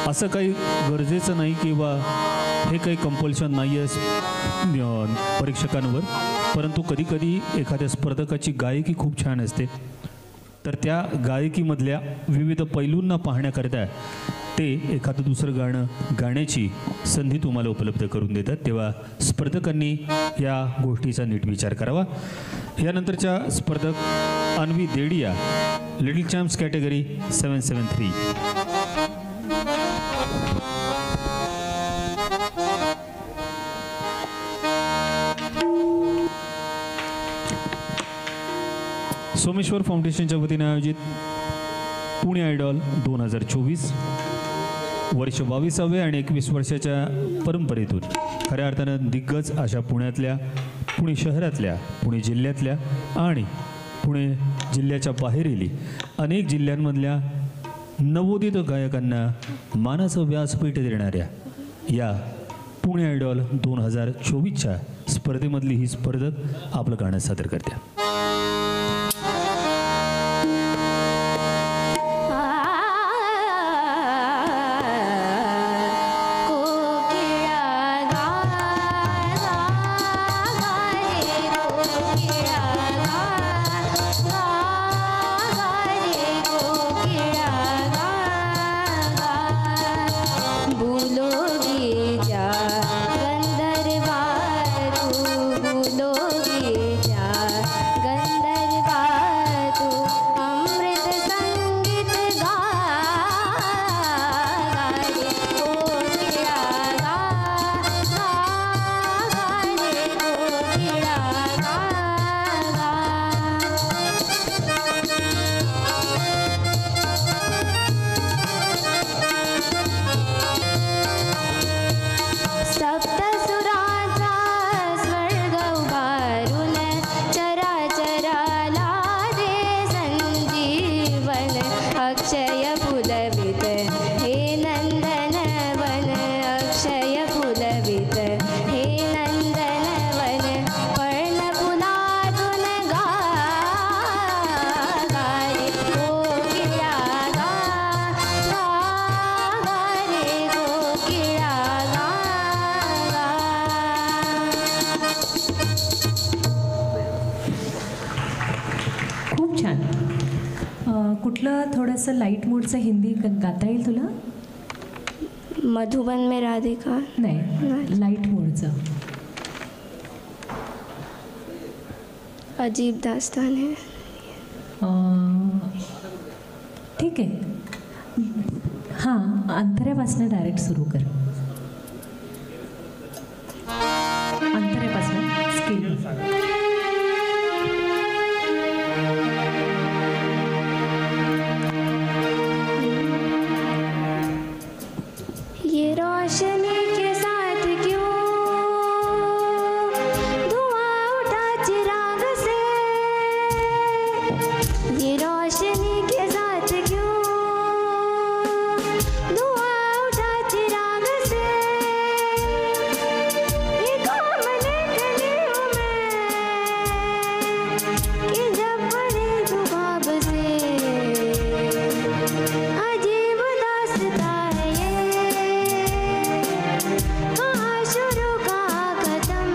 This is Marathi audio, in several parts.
असं काही गरजेचं नाही किंवा हे काही कंपल्शन नाही आहे परीक्षकांवर, परंतु कधीकधी एखाद्या स्पर्धकाची गायकी खूप छान असते, तर त्या गायकीमधल्या विविध पैलूंना पाहण्याकरिता ते एखादं दुसरं गाणं गाण्याची संधी तुम्हाला उपलब्ध करून देतात. तेव्हा स्पर्धकांनी या गोष्टीचा नीट विचार करावा. यानंतरच्या स्पर्धक Anvi Dedia, little champs category 773. Someshwar फाउंडेशनच्या वतीने आयोजित पुणे आयडॉल 2024 वर्ष 22वे आणि 21 वर्षाच्या परंपरेतून खऱ्या अर्थानं दिग्गज अशा पुणे शहरातल्या, पुणे जिल्ह्यातल्या आणि पुणे जिल्ह्याच्या बाहेरील अनेक जिल्ह्यांमधल्या नवोदित गायकांना मानाचं व्यासपीठ देणाऱ्या या पुणे आयडॉल 2024च्या स्पर्धेमधली ही स्पर्धक आपलं गाणं सादर करते. कुठलं थोडंसं लाईट मूडचं हिंदी गाता येईल तुला? मधुबन में राधिका. नाही, लाईट मूडचं. अजीब दास्तान है. ठीक आहे. हां, अंतऱ्यापासून डायरेक्ट सुरू कर. अंतऱ्यापासून स्केल. रोशनी के साथ क्यों धुआं उठा चिराग से, ये रोशनी के साथ क्यों धुआं उठा चिराग से, ये काम निकली हूँ मैं कि जब पड़ी ख्वाब से, अजीब दास्तां है ये, कहाँ शुरू कहाँ खत्म,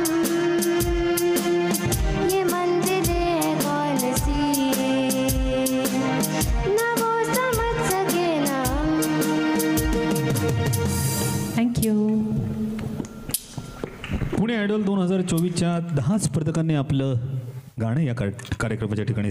ये मंजिलें कौन सी, ना वो समझ सके ना हम. थँक्यू. पुणे आयडॉल 2024च्या 10 स्पर्धकांनी आपलं गाणं या कार्यक्रमाच्या ठिकाणी